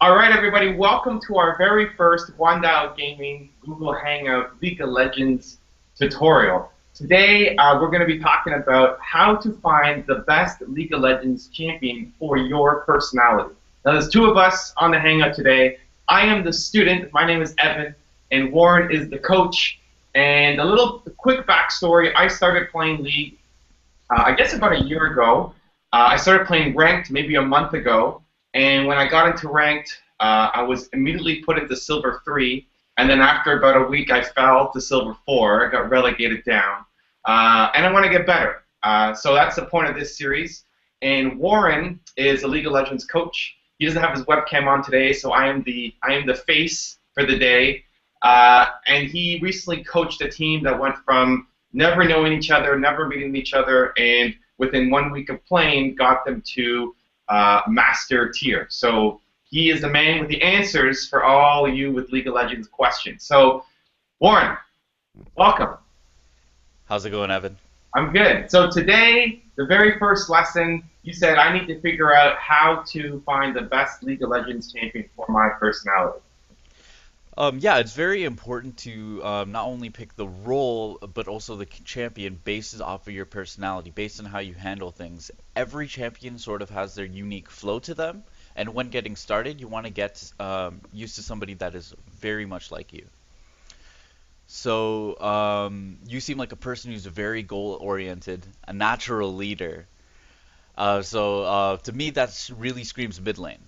All right, everybody, welcome to our very first Wandao Gaming Google Hangout League of Legends tutorial. Today, we're going to be talking about how to find the best League of Legends champion for your personality. Now, there's two of us on the Hangout today. I am the student, my name is Evan, and Warren is the coach. And a quick backstory, I started playing League, I guess about a year ago. I started playing Ranked maybe a month ago. And when I got into Ranked, I was immediately put into Silver 3, and then after about a week, I fell to Silver 4. I got relegated down, and I want to get better. So that's the point of this series. And Warren is a League of Legends coach. He doesn't have his webcam on today, so I am the face for the day. And he recently coached a team that went from never knowing each other, never meeting each other, and within 1 week of playing, got them to master tier. So he is the man with the answers for all you with League of Legends questions. So, Warren, welcome. How's it going, Evan? I'm good. So today, the very first lesson, you said I need to figure out how to find the best League of Legends champion for my personality. Yeah, it's very important to not only pick the role, but also the champion based off of your personality, based on how you handle things. Every champion sort of has their unique flow to them, and when getting started, you want to get used to somebody that is very much like you. So, you seem like a person who's very goal-oriented, a natural leader. To me, that really screams mid lane.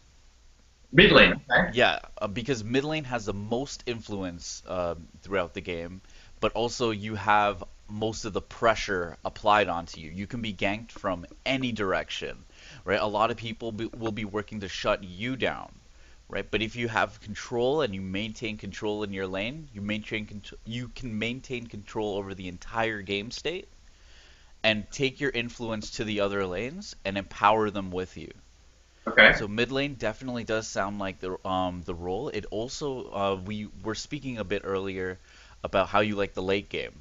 Mid lane, okay? Yeah, because mid lane has the most influence throughout the game, but also you have most of the pressure applied onto you. You can be ganked from any direction, right? A lot of people will be working to shut you down, right? But if you have control and you maintain control in your lane, you can maintain control over the entire game state and take your influence to the other lanes and empower them with you. Okay. So mid lane definitely does sound like the role. It also we were speaking a bit earlier about how you like the late game.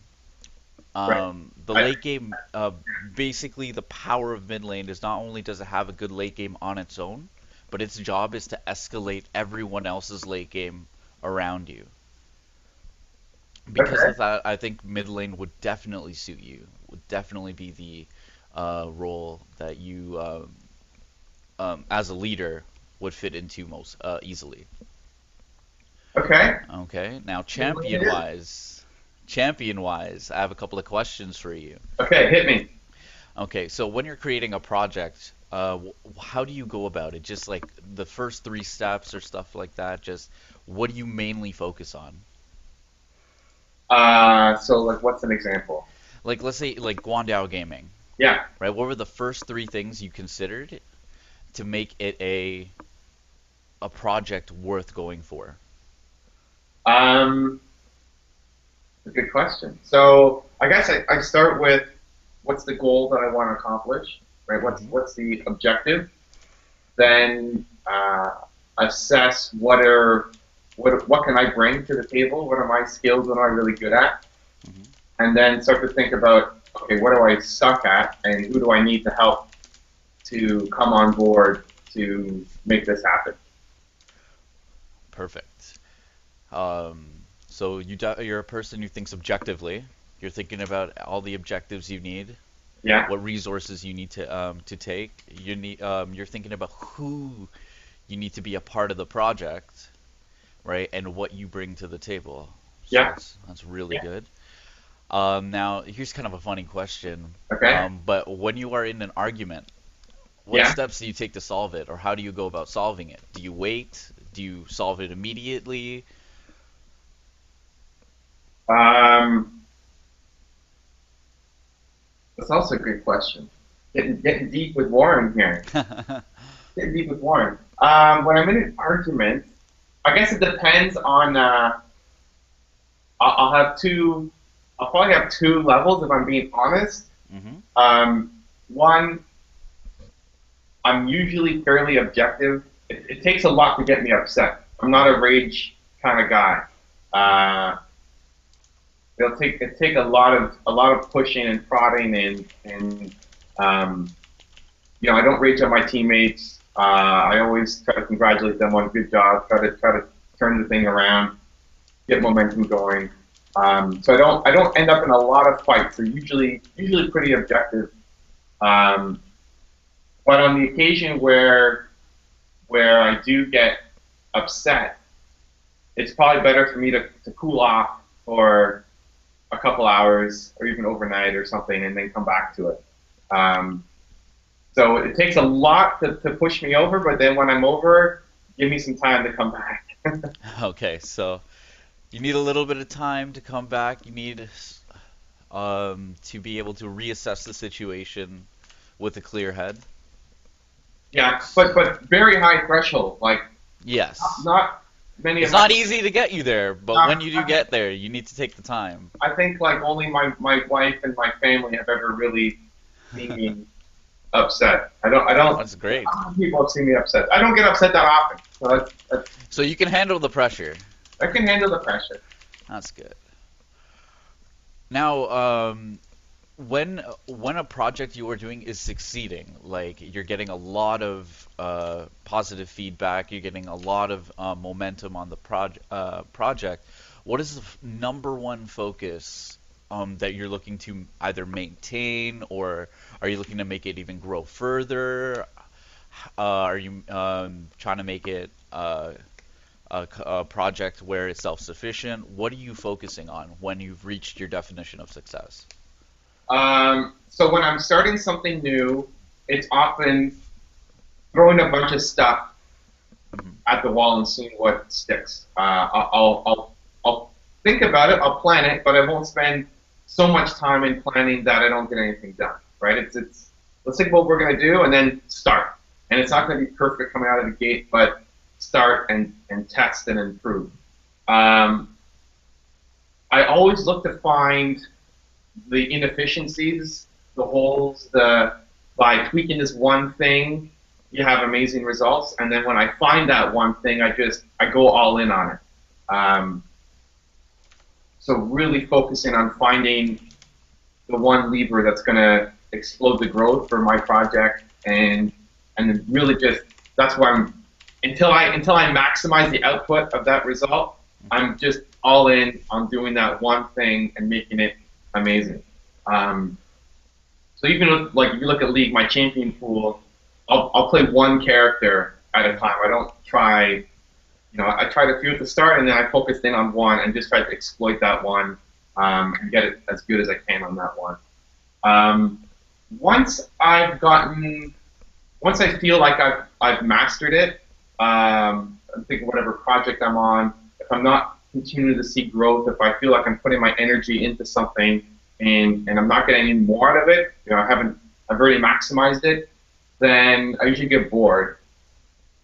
Right. The I, late game, basically the power of mid lane is not only does it have a good late game on its own, but its job is to escalate everyone else's late game around you. Because okay. of that, I think mid lane would definitely suit you. Would definitely be the role that you as a leader would fit into most easily. Okay. Okay, now Mid lane it is. champion wise, I have a couple of questions for you. Okay, hit me. Okay, so when you're creating a project, how do you go about it? Just like the first three steps or stuff like that. Just what do you mainly focus on? So like, what's an example? Like let's say like Guandao Gaming, Yeah. right? What were the first three things you considered to make it a project worth going for? Um, a good question. So I guess I start with what's the goal that I want to accomplish, right? What's Hmm. what's the objective? Then assess what can I bring to the table? What are my skills? What am I really good at? Hmm. And then start to think about, okay, what do I suck at, and who do I need to help to come on board to make this happen? Perfect. Um, so you're a person who thinks objectively. You're thinking about all the objectives you need, Yeah, what resources you need to take. You're thinking about who you need to be a part of the project, right? And what you bring to the table. So yeah, that's really yeah. good. Now here's kind of a funny question. Okay, But when you are in an argument, what yeah. steps do you take to solve it, or how do you go about solving it? Do you wait? Do you solve it immediately? Um, that's also a good question. Getting deep with Warren here. Getting deep with Warren. When I'm in an argument, I guess it depends on. I'll have two. I'll probably have two levels if I'm being honest. Hmm. Um, One, I'm usually fairly objective. It takes a lot to get me upset. I'm not a rage kind of guy. Uh, it take a lot of pushing and prodding and I don't rage at my teammates. I always try to congratulate them on a good job, try to turn the thing around, get momentum going. So I don't end up in a lot of fights. They're usually pretty objective. Um, but on the occasion where I do get upset, it's probably better for me to cool off for a couple hours or even overnight or something and then come back to it. Um, so it takes a lot to push me over, but then when I'm over, give me some time to come back. Okay, so you need a little bit of time to come back. You need to be able to reassess the situation with a clear head. Yeah, but very high threshold. Like Yes. not many It's of my not easy to get you there, but when you do get there, you need to take the time. I think like only my wife and my family have ever really seen me upset. I don't That's great. how many people have seen me upset. I don't get upset that often, so that's So you can handle the pressure. I can handle the pressure. That's good. Now, when a project you are doing is succeeding, like you're getting a lot of positive feedback, you're getting a lot of momentum on the project, what is the number one focus that you're looking to either maintain, or are you looking to make it even grow further? Are you trying to make it a project where it's self-sufficient? What are you focusing on when you've reached your definition of success? So when I'm starting something new, it's often throwing a bunch of stuff Mhm. at the wall and seeing what sticks. I'll think about it, I'll plan it, but I won't spend so much time in planning that I don't get anything done. Right? It's let's think what we're gonna do and then start. And it's not gonna be perfect coming out of the gate, but start and test and improve. Um, I always look to find the inefficiencies, the holes, the by tweaking this one thing, you have amazing results. And then when I find that one thing, I go all in on it. Um, so really focusing on finding the one lever that's going to explode the growth for my project, and then really just that's why until I maximize the output of that result, I'm just all in on doing that one thing and making it amazing. Um, so even like if you look at League, my champion pool, I'll play one character at a time. I don't try, I tried a few at the start and then I focused in on one and just tried to exploit that one and get it as good as I can on that one. Um, once I've gotten, once I feel like I've mastered it, I'm thinking whatever project I'm on, if I'm not continuing to see growth, if I feel like I'm putting my energy into something and I'm not getting any more out of it, I've already maximized it, then I usually get bored.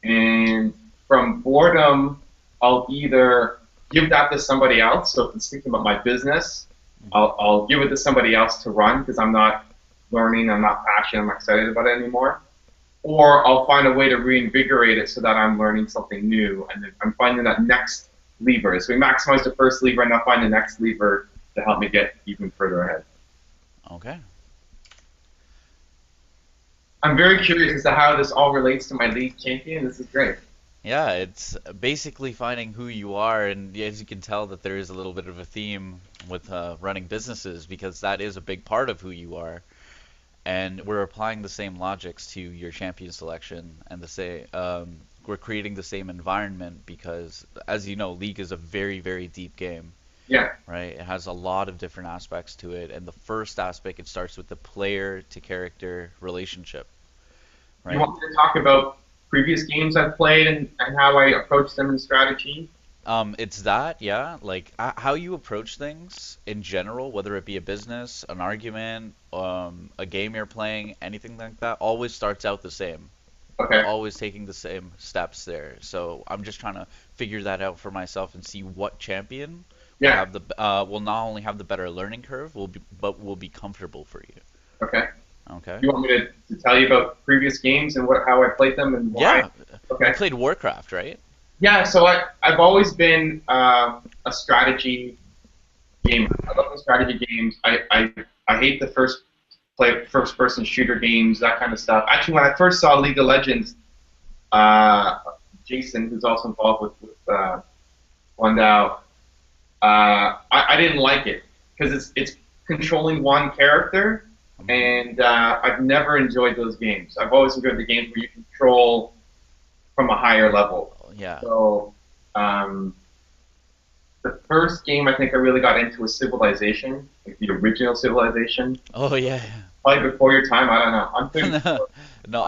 And from boredom, I'll either give that to somebody else. So if it's thinking about my business, I'll give it to somebody else to run because I'm not learning, I'm not passionate, I'm not excited about it anymore. Or I'll find a way to reinvigorate it so that I'm learning something new and then I'm finding that next lever. So we maximize the first lever and I'll find the next lever to help me get even further ahead. Okay. I'm very curious as to how this all relates to my league champion. This is great. Yeah, it's basically finding who you are, and as you can tell that there is a little bit of a theme with running businesses because that is a big part of who you are. And we're applying the same logics to your champion selection and we're creating the same environment because, as you know, League is a very, very deep game, Yeah. right? It has a lot of different aspects to it, and the first aspect, it starts with the player to character relationship, You right? want me to talk about previous games I've played and how I approach them in strategy? It's that, yeah, like how you approach things in general, whether it be a business, an argument, a game you're playing, anything like that, always starts out the same. You're Okay. always taking the same steps there. So I'm just trying to figure that out for myself and see what champion Yeah. will not only have the better learning curve, but will be comfortable for you. Okay. Okay. You want me to tell you about previous games and how I played them and why? Yeah, you Okay. played Warcraft, right? Yeah. So I've always been a strategy gamer. I love the strategy games. I hate the first person shooter games, that kind of stuff. Actually, when I first saw League of Legends, uh, Jason, who's also involved with Wandao, I didn't like it because it's controlling one character, Hmm. and I've never enjoyed those games. I've always enjoyed the games where you control from a higher level. Yeah. So um, the first game I think I really got into was Civilization, like the original Civilization. Oh yeah. Probably before your time. I don't know. I'm No, 34. no,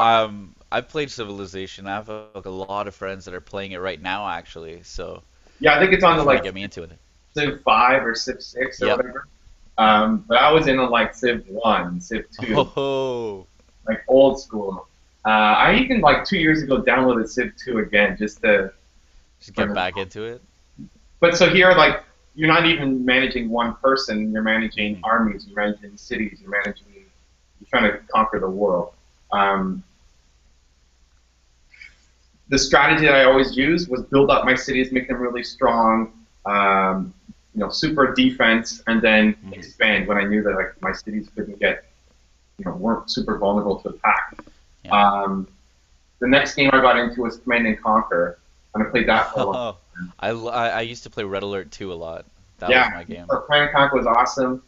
I played Civilization. I have like, a lot of friends that are playing it right now, actually. So Yeah, I think it's they're on the trying to like get me into it. Civ 5 or Civ 6 or Yep. whatever. But I was in on like Civ 1, Civ 2, Oh, like old school. I even like 2 years ago downloaded Civ 2 again just to. just get back into it. But so here, like, you're not even managing one person. You're managing Hmm. armies. You're managing cities. You're managing. You're trying to conquer the world. Um, the strategy that I always used was build up my cities, make them really strong, super defense, and then Hmm. expand when I knew that like my cities couldn't get, weren't super vulnerable to attack. Yeah. Um, the next game I got into was Command and Conquer, and I played that for a long Oh, time. I used to play Red Alert 2 a lot. That was Yeah, my game. so Command and Conquer was awesome.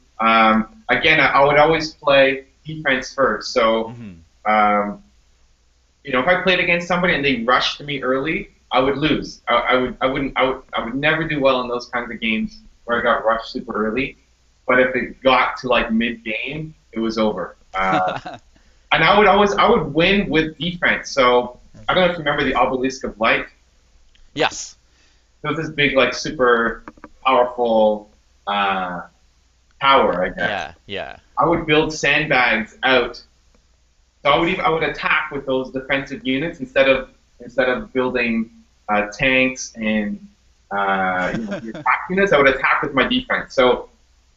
Again, I would always play defense first, so Hmm. um, if I played against somebody and they rushed me early, I would lose. I would never do well in those kinds of games where I got rushed super early. But if it got to like mid game, it was over. And I would win with defense. So I don't know if you remember the Obelisk of Light. Yes. It was this big like super powerful uh, tower, I guess. Yeah, yeah. I would build sandbags out. So I would attack with those defensive units instead of building tanks and the attack units. I would attack with my defense. So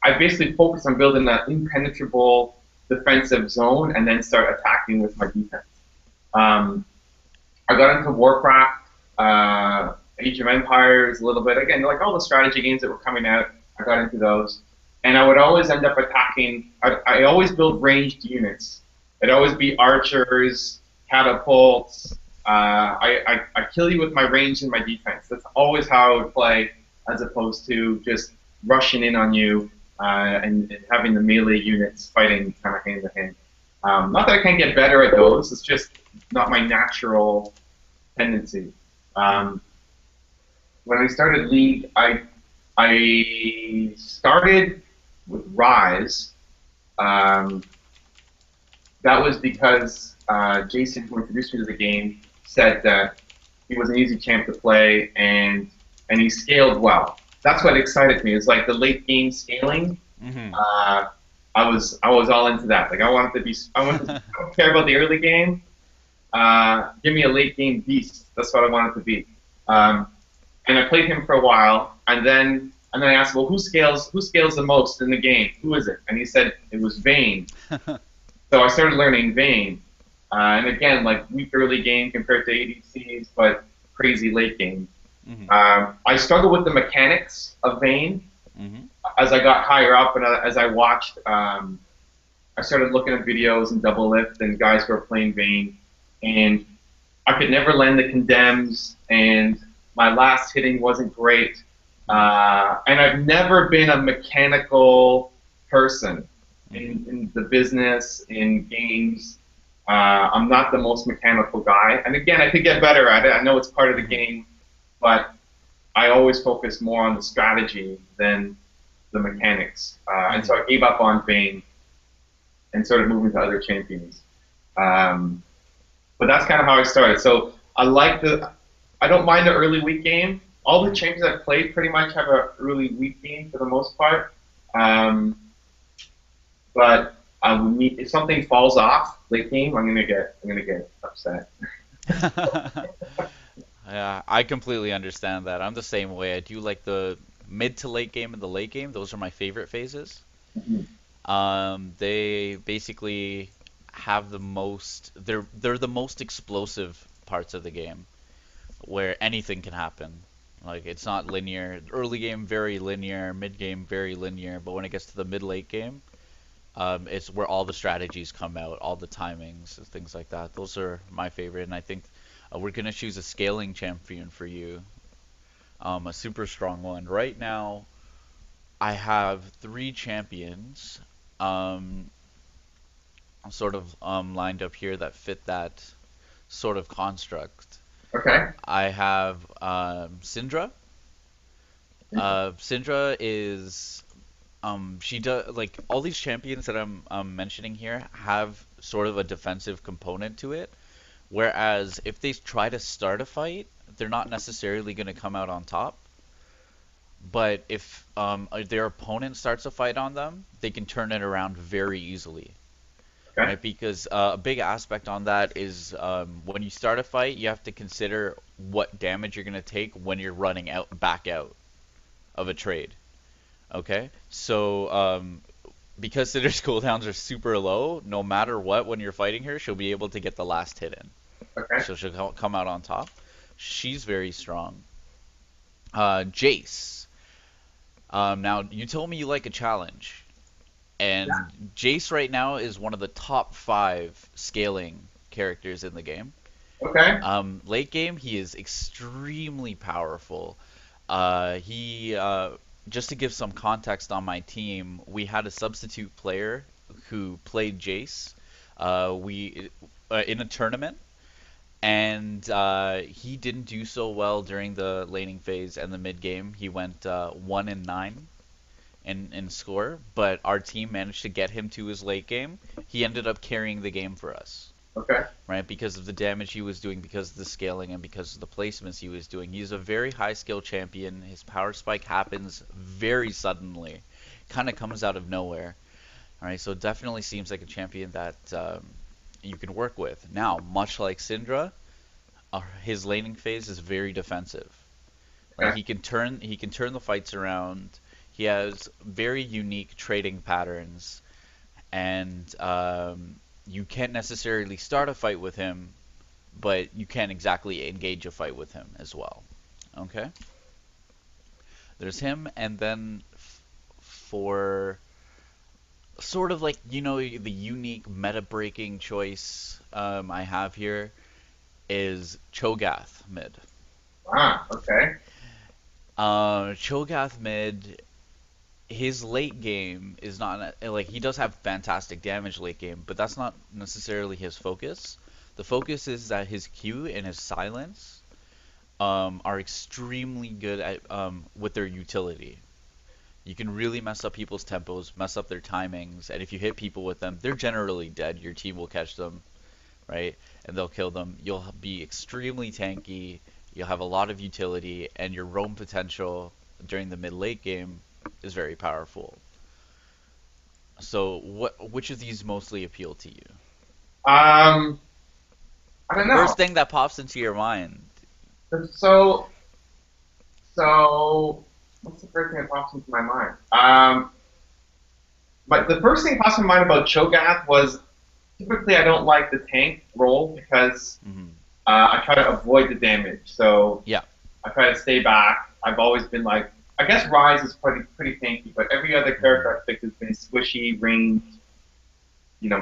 I basically focus on building an impenetrable defensive zone and then start attacking with my defense. Um, I got into Warcraft, Age of Empires a little bit. Again, like all the strategy games that were coming out, I got into those. And I would always end up attacking. I always build ranged units. It'd always be archers, catapults. I kill you with my range and my defense. That's always how I would play, as opposed to just rushing in on you and having the melee units fighting kind of hand to hand. Not that I can't get better at those. It's just not my natural tendency. Hmm. Um, when I started League, I started with Rise. Um, that was because Jason, who introduced me to the game, said that he was an easy champ to play and he scaled well. That's what excited me. It's like the late game scaling. Hmm. Uh, I was all into that. Like I don't care about the early game. Give me a late game beast. That's what I wanted to be. Um, and I played him for a while, and then I asked, well, who scales the most in the game? Who is it? And he said it was Vayne. So I started learning Vayne, and again, like weak early game compared to ADCs, but crazy late game. Hmm. I struggled with the mechanics of Vayne Hmm. as I got higher up, and as I watched. I started looking at videos and double lift and guys who were playing Vayne, and I could never land the condemns, and my last hitting wasn't great. And I've never been a mechanical person Hmm. in the business, in games. I'm not the most mechanical guy. And again, I could get better at it. I know it's part of the Hmm. game, but I always focus more on the strategy than the mechanics. And so Hmm. I gave up on Bane and started moving to other champions. Um, but that's kind of how I started. So I don't mind the early week game. All the Hmm. champions I've played pretty much have a early week game for the most part. Um, but if something falls off late game, I'm gonna get upset. Yeah, I completely understand that. I'm the same way. I do like the mid to late game and the late game. Those are my favorite phases. Mhm. They basically have the most. They're the most explosive parts of the game, where anything can happen. Like it's not linear. Early game very linear, mid game very linear, but when it gets to the mid late game, it's where all the strategies come out, all the timings, and things like that. Those are my favorite, and I think We're gonna choose a scaling champion for you, a super strong one. Right now, I have three champions, um, sort of lined up here that fit that sort of construct. Okay. I have Syndra. Syndra is she does like all these champions that I'm mentioning here have sort of a defensive component to it. Whereas if they try to start a fight, they're not necessarily going to come out on top. But if their opponent starts a fight on them, they can turn it around very easily, Okay. right? Because a big aspect on that is when you start a fight, you have to consider what damage you're going to take when you're running out back out of a trade. Okay, so because Sitter's cooldowns are super low, no matter what, when you're fighting her, she'll be able to get the last hit in. Okay. So she'll come out on top. She's very strong. Jace. Now, you told me you like a challenge. And Yeah. Jace right now is one of the top 5 scaling characters in the game. Okay. Late game, he is extremely powerful. He just to give some context on my team, we had a substitute player who played Jace. We in a tournament, and he didn't do so well during the laning phase and the mid game. He went 1-9 in score, but our team managed to get him to his late game. He ended up carrying the game for us, Okay. right? Because of the damage he was doing, because of the scaling, and because of the placements he was doing. He's a very high skill champion. His power spike happens very suddenly, kind of comes out of nowhere. All right, so it definitely seems like a champion that you can work with. Now, much like Syndra, his laning phase is very defensive. Right? Okay. He can turn the fights around. He has very unique trading patterns, and you can't necessarily start a fight with him, but you can't exactly engage a fight with him as well. Okay? There's him, and then for sort of like, the unique meta-breaking choice I have here is Cho'Gath mid. Ah. Okay. Cho'Gath mid, his late game is not like he does have fantastic damage late game, but that's not necessarily his focus. The focus is that his Q and his silence are extremely good at with their utility. You can really mess up people's tempos, mess up their timings, and if you hit people with them, they're generally dead. Your team will catch them, right? And they'll kill them. You'll be extremely tanky. You'll have a lot of utility, and your roam potential during the mid-late game is very powerful. So, which of these mostly appeal to you? Um. I don't know. First thing that pops into your mind. So. So. What's the first thing that pops into my mind? But the first thing that pops in my mind about Cho'Gath was typically I don't like the tank role because Hmm. I try to avoid the damage. So Yeah. I try to stay back. I've always been like, I guess Rise is pretty tanky, but every other Hmm. character I picked has been squishy, ranged, you know,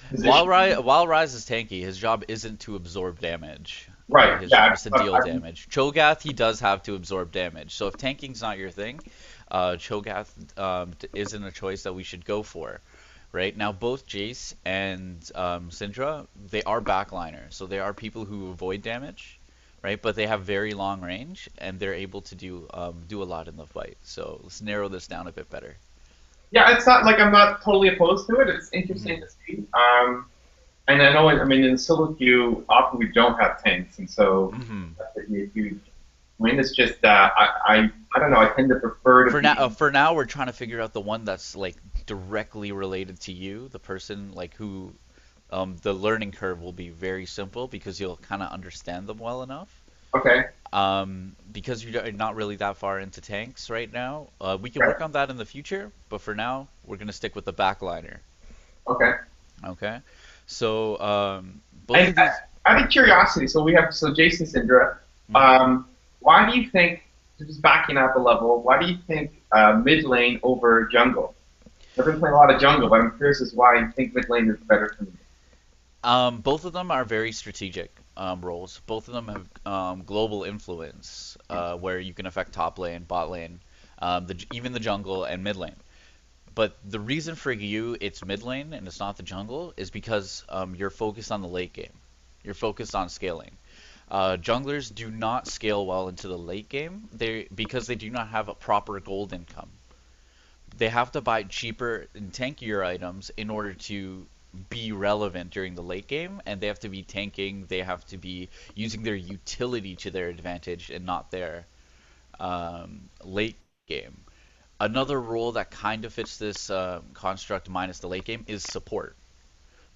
While position. Rise, while Rise is tanky, his job isn't to absorb damage. Right. His job Yeah. is to deal damage. Cho'Gath, he does have to absorb damage. So if tanking's not your thing, Cho'Gath isn't a choice that we should go for. Right now, both Jace and Syndra, they are backliners, so they are people who avoid damage, right? But they have very long range, and they're able to do a lot in the fight. So let's narrow this down a bit better. Yeah, it's not like I'm not totally opposed to it. It's Hmm. interesting to see. And I know, I mean, in the solo queue, often we don't have tanks, and so Hmm. that's a huge win. It's just I don't know. I tend to prefer to be For now, we're trying to figure out the one that's like directly related to you, the person like who the learning curve will be very simple because you'll kind of understand them well enough. okay. Because you're not really that far into tanks right now, we can Okay. work on that in the future, but for now, we're gonna stick with the backliner. Okay. Okay? So, both And of these. out of curiosity, so we have Jason Syndra. Mhm. Why do you think, just backing up a level, why do you think mid lane over jungle? I've been playing a lot of jungle, but I'm curious as why you think mid lane is better for me. Both of them are very strategic. roles. Both of them have global influence, where you can affect top lane, bot lane, even the jungle and mid lane. But the reason for you it's mid lane and it's not the jungle is because you're focused on the late game. You're focused on scaling. Junglers do not scale well into the late game because they do not have a proper gold income. They have to buy cheaper and tankier items in order to be relevant during the late game, and they have to be tanking. They have to be using their utility to their advantage and not their late game. Another role that kind of fits this construct minus the late game is support.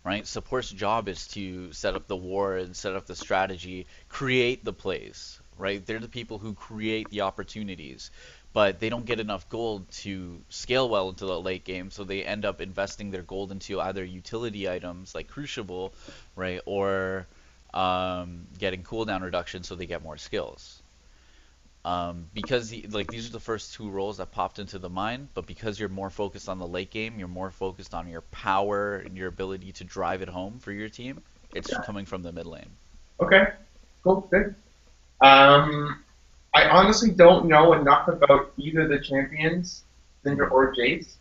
Right? Support's job is to set up the war and set up the strategy, create the plays. Right? They're the people who create the opportunities, but they don't get enough gold to scale well into the late game, so they end up investing their gold into either utility items like Crucible, right, or getting cooldown reduction so they get more skills. Because these are the first two roles that popped into the mind, but because you're more focused on the late game, you're more focused on your power and your ability to drive it home for your team. It's Yeah. coming from the mid lane. Okay. Cool. Good. I honestly don't know enough about either the champions, Cinder Mhm. or Jace.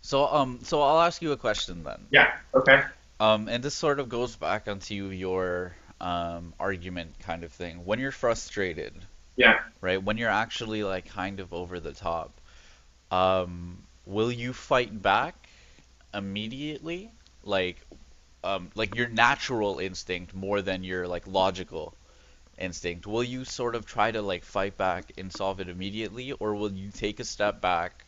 So I'll ask you a question then. Yeah. Okay. And this sort of goes back onto your argument kind of thing. When you're frustrated, Yeah. right? When you're actually like kind of over the top, will you fight back immediately? Like your natural instinct more than your like logical instinct. Will you sort of try to like fight back and solve it immediately, or will you take a step back,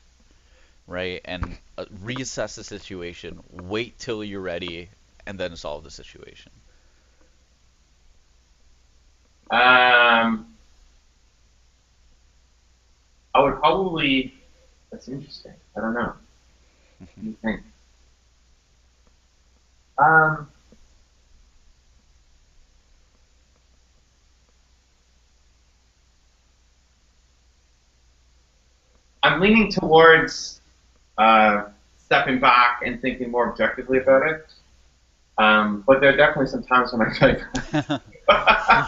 right, and reassess the situation, wait till you're ready, and then solve the situation? Um, I would probably. That's interesting. I don't know. What do you think? Um, I'm leaning towards stepping back and thinking more objectively about it. But there are definitely some times when I feel like,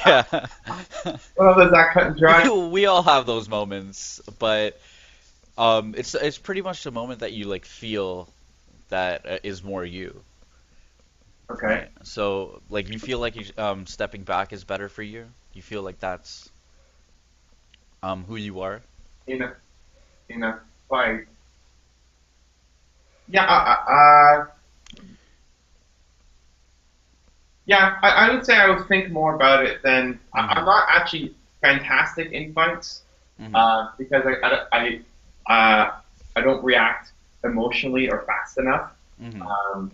Yeah. well, is that cut and dry? We all have those moments, but it's pretty much the moment that you like feel that is more you, Okay. right? So like you feel like stepping back is better for you. You feel like that's who you are. In a in a fight. Yeah. Yeah. I would say I would think more about it than I'm Mhm. not actually fantastic in fights Mhm. because I don't react emotionally or fast enough. Mhm. Um,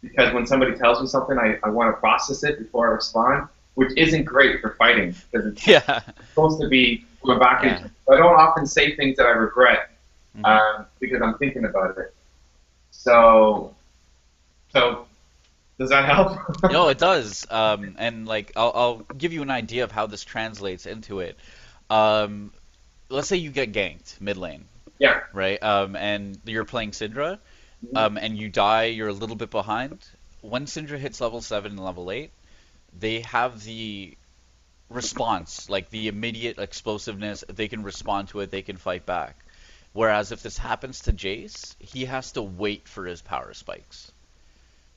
because when somebody tells me something, I want to process it before I respond, which isn't great for fighting because it's Yeah. supposed to be going back and Yeah. I don't often say things that I regret Mhm. because I'm thinking about it. So, so does that help? No, it does. And like I'll give you an idea of how this translates into it. Um, let's say you get ganked mid lane, Yeah. right? And you're playing Syndra, Mhm. and you die, you're a little bit behind. When Syndra hits level 7 and level 8, they have the response, like the immediate explosiveness, they can respond to it, they can fight back. Whereas if this happens to Jace, he has to wait for his power spikes.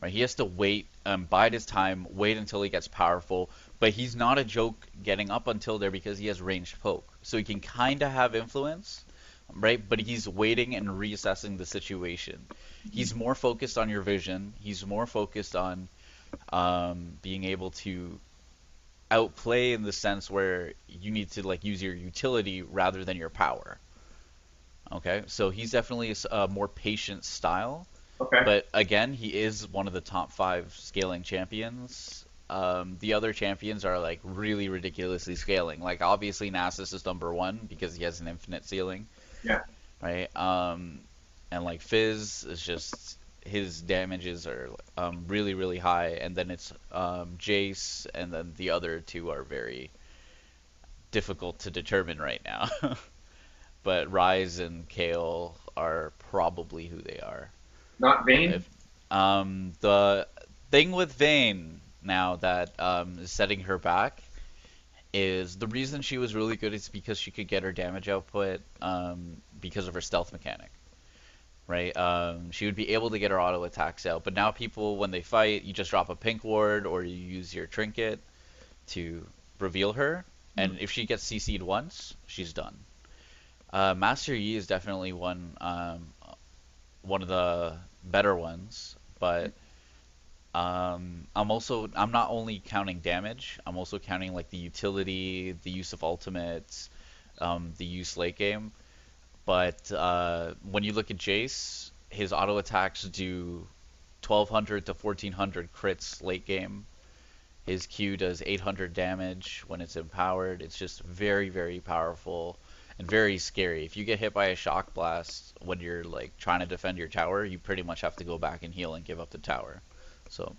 Right? He has to wait, bide his time, wait until he gets powerful. But he's not a joke getting up until there because he has ranged poke. So he can kind of have influence, right? But he's waiting and reassessing the situation. He's more focused on your vision. He's more focused on being able to outplay in the sense where you need to like use your utility rather than your power. Okay, so he's definitely a more patient style. Okay. But again, he is one of the top 5 scaling champions. The other champions are like really ridiculously scaling. Like obviously Nasus is number 1 because he has an infinite ceiling, Yeah. right? And like Fizz is just his damages are really really high, and then it's Jace, and then the other two are very difficult to determine right now. But Rise and Kale are probably who they are. Not vain. If the thing with Vayne now that is setting her back is the reason she was really good is because she could get her damage output because of her stealth mechanic, right? She would be able to get her auto attacks out, but now people, when they fight, you just drop a pink ward or you use your trinket to reveal her, and if she gets CC'd once, she's done. Master Yi is definitely one of the better ones, but I'm not only counting damage, I'm also counting like the utility, the use of ultimates, the use late game. But when you look at Jace, his auto attacks do 1200 to 1400 crits late game. His Q does 800 damage when it's empowered. It's just very, very powerful and very scary. If you get hit by a shock blast when you're like trying to defend your tower, you pretty much have to go back and heal and give up the tower. So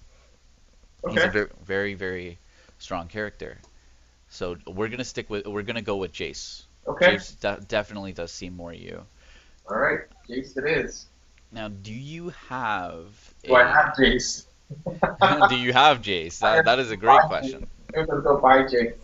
he's a Okay. very, very strong character. So we're gonna go with Jace. Okay. Jace definitely does seem more you. All right. Jace it is. Now, do you have Do I a have Jace? do you have Jace? I have That is to a buy great Jace. question. I have to go buy Jace.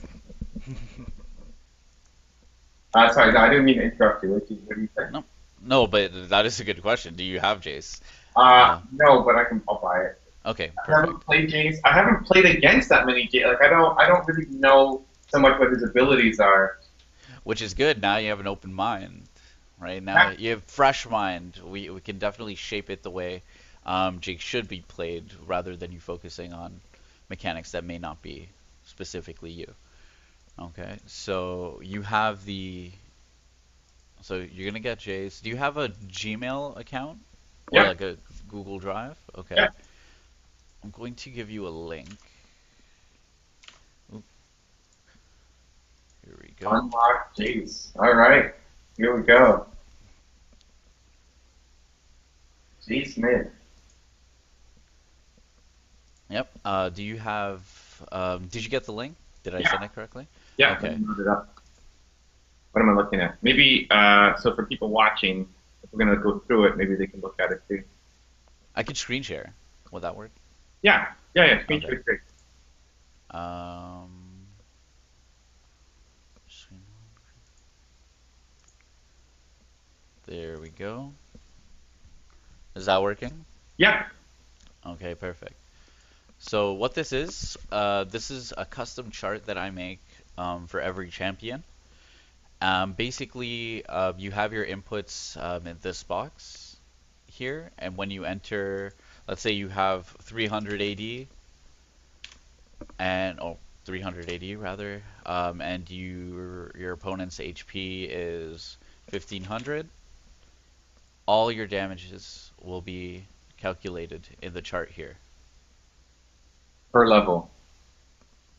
Sorry, I didn't mean to interrupt you. What do you think? No, no, but that is a good question. Do you have Jace? Uh, No, but I'll buy it. okay, I haven't perfect. played Jace. I haven't played against that many Jace. Like I don't really know so much what his abilities are. Which is good. Now you have an open mind, right? Now Yeah. you have fresh mind. We can definitely shape it the way Jake should be played, rather than you focusing on mechanics that may not be specifically you. Okay, so you have the so you're gonna get Jace. Do you have a Gmail account or Yeah. like a Google Drive? Okay, Yeah. I'm going to give you a link. Oop, here we go. Unlock Jace. All right. Here we go. Jace mid. Yep. Do you have? Did you get the link? Did I Yeah. send it correctly? Yeah. Let Okay. me load it up. What am I looking at? Maybe so for people watching, if we're gonna go through it, maybe they can look at it too. I could screen share. Would that work? Yeah. Yeah. Yeah. Screen Okay. share is great. Um. screen- There we go. Is that working? Yeah. Okay, perfect. So what this is a custom chart that I make for every champion. Basically, you have your inputs in this box here, and when you enter, let's say you have 300 AD and 300 AD rather, and your opponent's HP is 1500. All your damages will be calculated in the chart here Per level.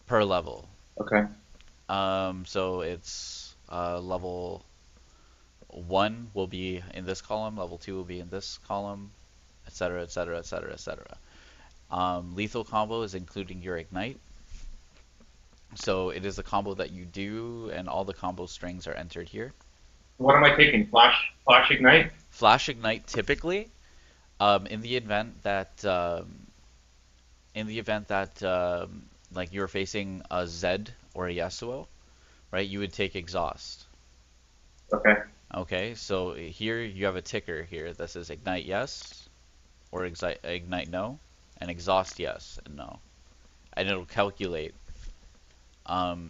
per level. Okay. So it's level 1 will be in this column, level 2 will be in this column, etc., etc., etc., etc. Lethal combo is including your ignite. So it is a combo that you do, and all the combo strings are entered here. What am I taking? Flash ignite. Flash ignite typically, in the event that like you're facing a Zed or a Yasuo, right? You would take exhaust. Okay. Okay, so here you have a ticker here that says ignite yes or ignite no, and exhaust yes and no, and it'll calculate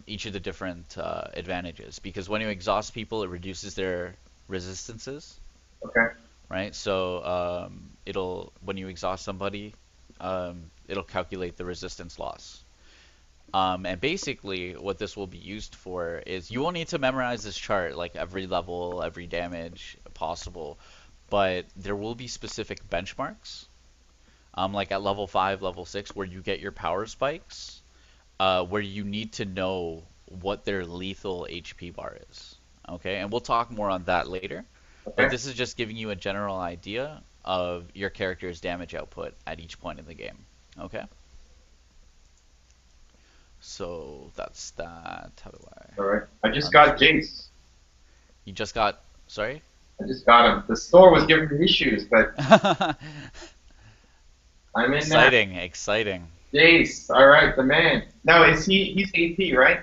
each of the different advantages, because when you exhaust people, it reduces their resistances, Okay. right? So it'll when you exhaust somebody, it'll calculate the resistance loss. And basically, what this will be used for is you won't need to memorize this chart, like every level, every damage possible, but there will be specific benchmarks, like at level 5, level 6, where you get your power spikes, where you need to know what their lethal HP bar is. Okay, and we'll talk more on that later, but Okay. this is just giving you a general idea of your character's damage output at each point in the game. Okay? So that's that. How do All right. I just I got unscreen? Jace. You just got. Sorry? I just got him. The store was giving me issues, but I'm in now. Exciting, exciting. Jace, all right, the man. Now, he's AP, right?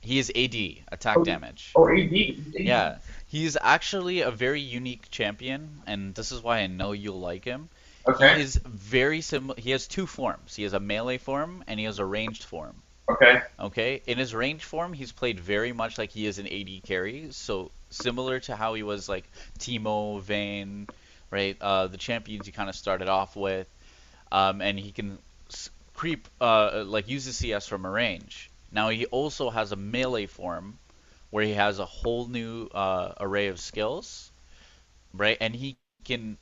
He is AD, attack Oh, damage. oh, AD. He's AD. Yeah, he's actually a very unique champion, and this is why I know you'll like him. He Okay, is very similar. He has two forms. He has a melee form and he has a ranged form. okay. Okay, in his ranged form, he's played very much like he is an AD carry, so similar to how he was like Teemo, Vayne, right? The champions he kind of started off with, and he can creep, like use the CS from a range. Now he also has a melee form where he has a whole new array of skills, right? And he can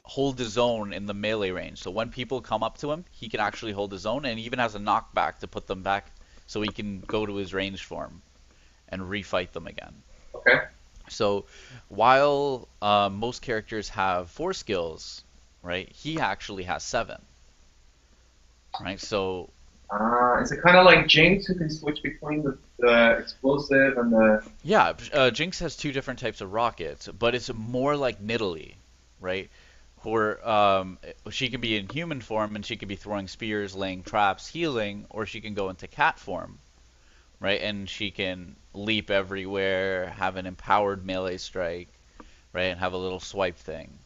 hold his own in the melee range. So when people come up to him, he can actually hold his own, and he even has a knockback to put them back, so he can go to his ranged form and refight them again. Okay. So while most characters have 4 skills, right, he actually has 7, right? So Is it kind of like Jinx who can switch between the explosive and the? yeah, Jinx has 2 different types of rockets, but it's more like Nidalee, right? Where she can be in human form and she can be throwing spears, laying traps, healing, or she can go into cat form, right? And she can leap everywhere, have an empowered melee strike, right? And have a little swipe thing,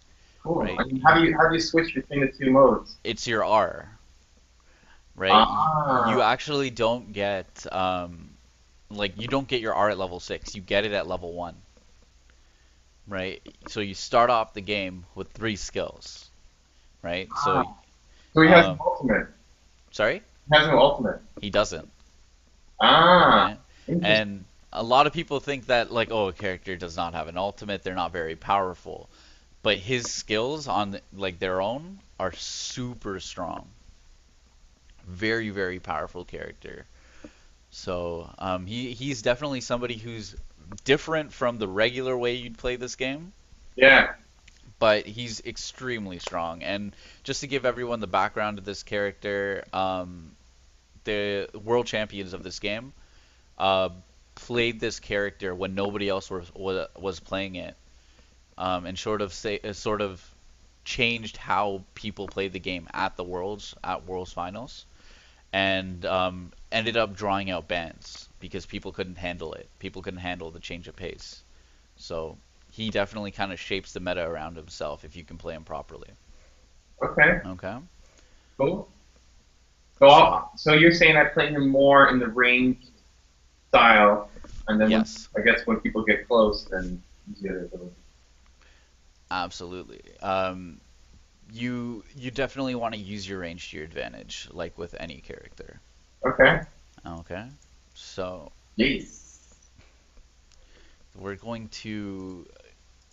Cool. right? And how do you switch between the two modes? It's your R, right? You Ah, actually don't get like you don't get your R at level 6. You get it at level 1, right? So you start off the game with 3 skills, right? So ah. So he has an um, ultimate. sorry, He has no ultimate. he doesn't. Ah, Okay, interesting. and a lot of people think that like, oh, a character does not have an ultimate, they're not very powerful. But his skills on like their own are super strong. Very, very powerful character. So he's definitely somebody who's different from the regular way you'd play this game, Yeah. but he's extremely strong. And just to give everyone the background of this character, the world champions of this game uh, played this character when nobody else was playing it, and sort of changed how people played the game at Worlds Finals, and ended up drawing out bans because people couldn't handle it. People couldn't handle the change of pace. So he definitely kind of shapes the meta around himself if you can play him properly. Okay. Okay. Cool. So So so you're saying I play him more in the ranged style, and then when yes, I guess when people get close, then use the other ability. absolutely. You definitely want to use your range to your advantage, like with any character. Okay. Okay. So Yes. we're going to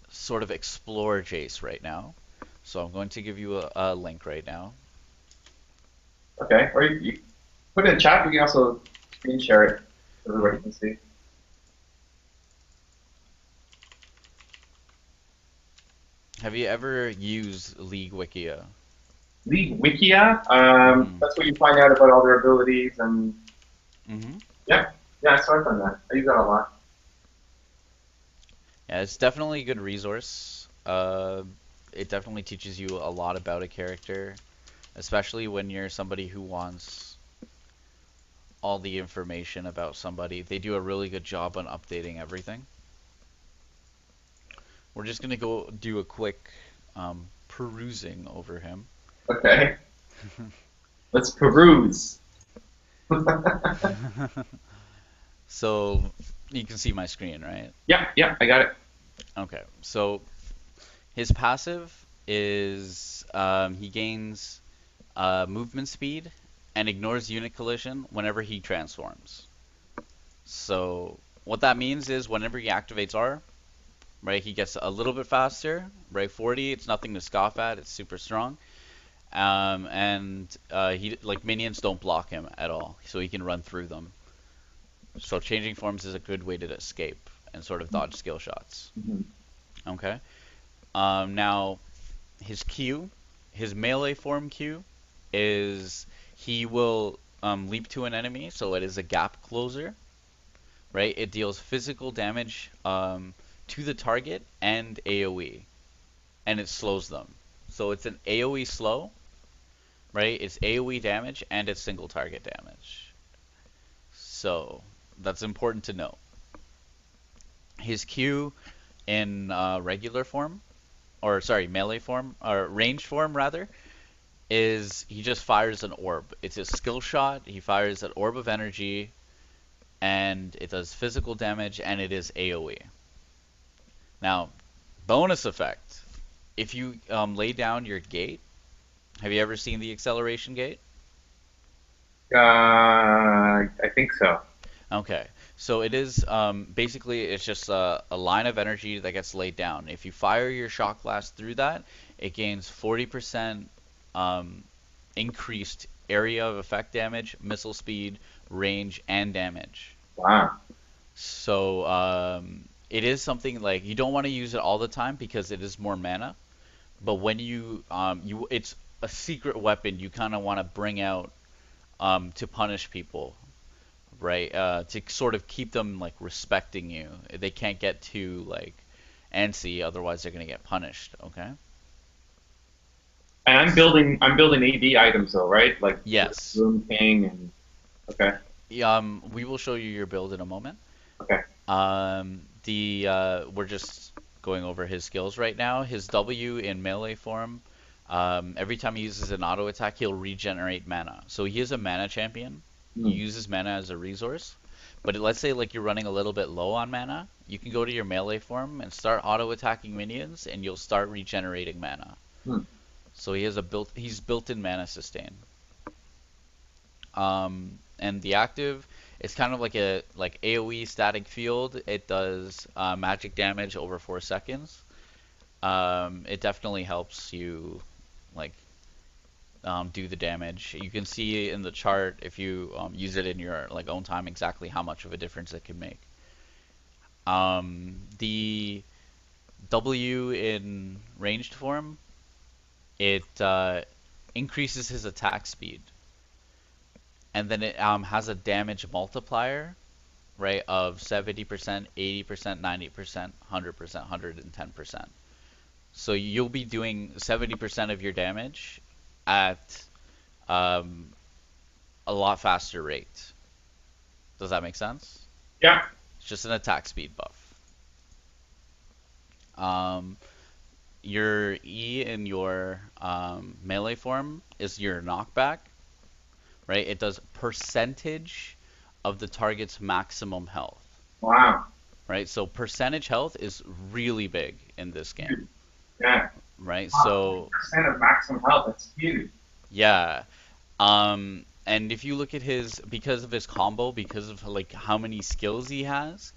sort of explore Jace right now. So I'm going to give you a link right now. Okay. Or you put it in chat. We can also screen share it so everybody Hmm. can see. Have you ever used League Wikia? League Wikia. Hmm. That's where you find out about all their abilities and Hmm. yeah, yeah. I started on that. I use that a lot. Yeah, it's definitely a good resource. It definitely teaches you a lot about a character, especially when you're somebody who wants all the information about somebody. They do a really good job on updating everything. We're just gonna go do a quick perusing over him. Okay. Let's peruse. So you can see my screen, right? Yeah, yeah. I got it. Okay, so his passive is he gains movement speed and ignores unit collision whenever he transforms. So what that means is whenever he activates R, right, he gets a little bit faster, right? 40, it's nothing to scoff at, it's super strong. And he like minions don't block him at all, so he can run through them. So changing forms is a good way to escape and sort of dodge skill shots. Mhm. Okay. Now his Q, his melee form Q, is he will leap to an enemy, so it is a gap closer, right? It deals physical damage to the target and AoE, and it slows them. So it's an AoE slow, right? It's AoE damage and it's single target damage. So that's important to know. His Q in regular form, or sorry, melee form, or ranged form rather, is he just fires an orb. It's a skill shot. He fires an orb of energy, and it does physical damage, and it is AoE. Now, bonus effect. If you lay down your gate, have you ever seen the acceleration gate? I think so. Okay, so it is basically it's just a line of energy that gets laid down. If you fire your shock blast through that, it gains 40% um, increased area of effect damage, missile speed, range, and damage. Wow. So it is something like you don't want to use it all the time because it is more mana. But when you it's a secret weapon you kind of want to bring out to punish people, right? To sort of keep them like respecting you. They can't get too like antsy, otherwise they're gonna get punished. Okay. And I'm building AD items though, right? Like Yes. Room King and okay, We will show you your build in a moment. okay. The we're just going over his skills right now. His W in melee form, every time he uses an auto attack, he'll regenerate mana. So he is a mana champion. He Hmm. uses mana as a resource. But let's say like you're running a little bit low on mana, you can go to your melee form and start auto attacking minions, and you'll start regenerating mana. Hmm. So he's built-in mana sustain. And the active, it's kind of like a like AoE static field. It does magic damage over 4 seconds. It definitely helps you like do the damage. You can see in the chart if you use it in your like own time exactly how much of a difference it can make. The W in ranged form, it increases his attack speed, and then it has a damage multiplier, right, of 70%, 80%, 90%, 100%, 110%. So you'll be doing 70% of your damage at um, a lot faster rate. Does that make sense? Yeah. It's just an attack speed buff. Um, your E in your melee form is your knockback, right? It does percentage of the target's maximum health, Wow. right? So percentage health is really big in this game, Yeah. right? Wow. So 20% of maximum health. That's huge. yeah, and if you look at his, because of his combo, because of like how many skills he has,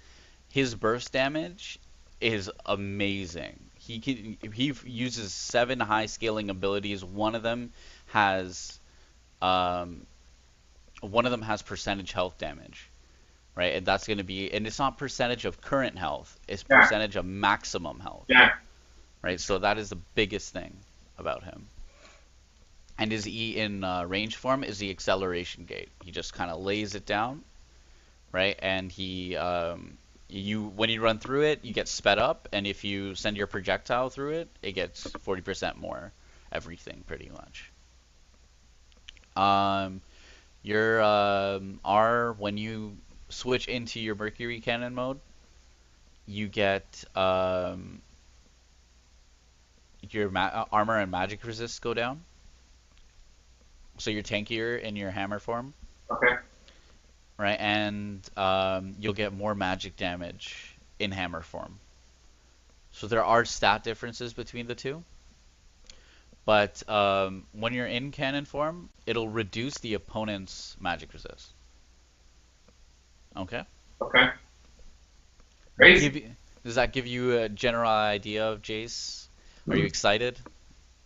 his burst damage is amazing. He uses 7 high scaling abilities. Has um one of them has percentage health damage, right? And that's going to be, and it's not percentage of current health, it's Yeah. percentage of maximum health, Yeah. right? So that is the biggest thing about him. And his E in range form is the acceleration gate. He just kind of lays it down, right? And you when you run through it, you get sped up, and if you send your projectile through it, it gets 40% more everything pretty much. Um, your R, when you switch into your Mercury Cannon mode, you get your armor and magic resist go down. So you're tankier in your hammer form, Okay. right? And you'll get more magic damage in hammer form. So there are stat differences between the two. But when you're in cannon form, it'll reduce the opponent's magic resist. Okay? Okay. Crazy. Does that give you a general idea of Jace? Are you excited? This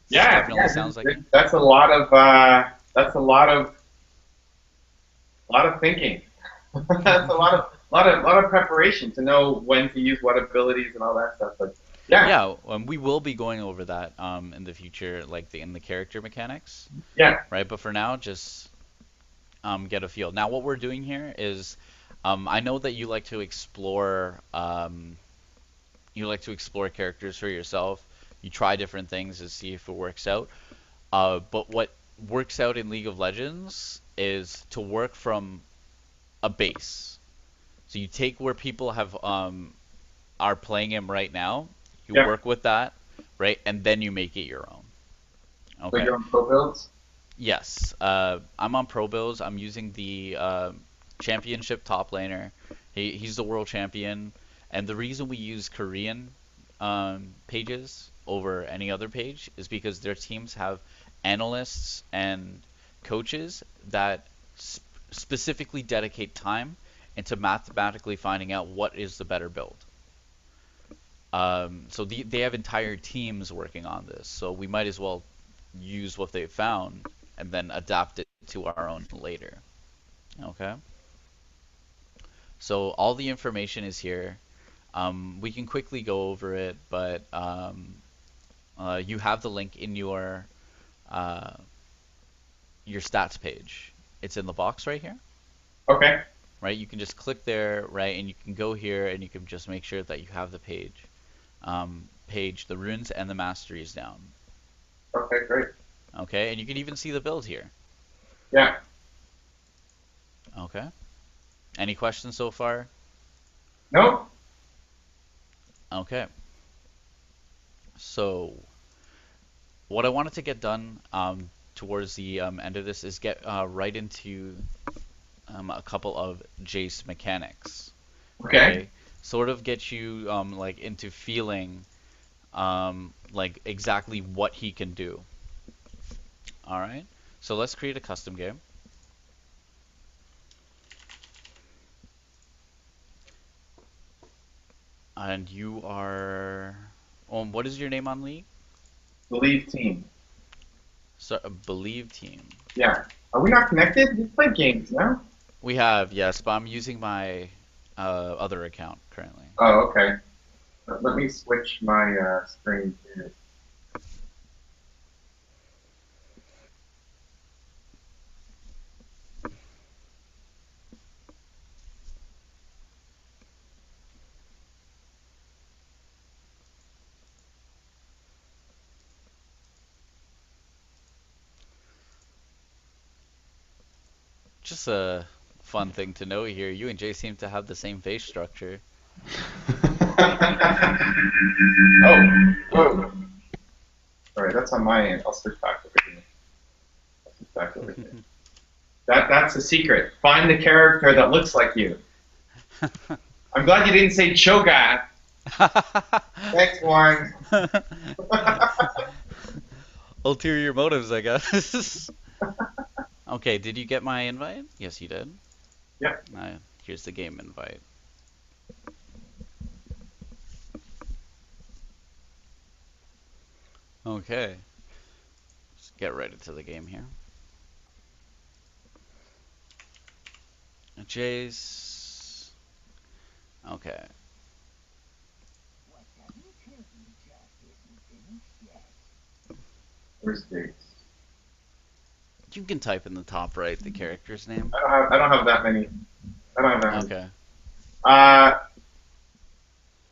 Yeah. definitely Yeah. sounds like it. That's a lot of that's a lot of thinking. That's a lot of preparation to know when to use what abilities and all that stuff. But yeah. Yeah, we will be going over that in the future, like in the character mechanics, Yeah. right? But for now, just get a feel. Now, what we're doing here is, I know that you like to explore characters for yourself. You try different things to see if it works out. But what works out in League of Legends is to work from a base. So you take where people have are playing him right now, you Yeah. work with that, right, and then you make it your own. So Okay. you're on pro builds? Yes. I'm on Pro Bills. I'm using the championship top laner. He's the world champion, and the reason we use Korean pages over any other page is because their teams have analysts and coaches that specifically dedicate time into mathematically finding out what is the better build. So they have entire teams working on this. So we might as well use what they found and then adapt it to our own later. Okay. So all the information is here. We can quickly go over it, but you have the link in uh, your stats page. It's in the box right here, Okay. right? You can just click there, right, and you can go here and you can just make sure that you have the page, the runes and the masteries down. Okay, great. Okay, and you can even see the build here. Yeah. Okay. Any questions so far? Nope. Okay. So what I wanted to get done towards the end of this is get right into a couple of Jace mechanics. Okay. Okay. Sort of get you like into feeling like exactly what he can do. All right. So let's create a custom game. And you are. What is your name on League? Believe team. So, Believe Team. Yeah. Are we not connected? We play games now. We have, yes, but I'm using my other account currently. Oh, okay. Let me switch my screen here. Just a fun thing to know here. You and Jay seem to have the same face structure. Oh, Oh, whoa. All right, that's on my end. I'll switch back over here. I'll switch back over here. That's the secret. Find the character that looks like you. I'm glad you didn't say Cho'Gath. Next one. ulterior motives, I guess. Okay, did you get my invite? Yes, you did. Yeah. Here's the game invite. Okay, let's get right into the game here. Jace. Okay. Where's Jace? You can type in the top right the character's name. I don't have that many. I don't have that many. Okay. Uh,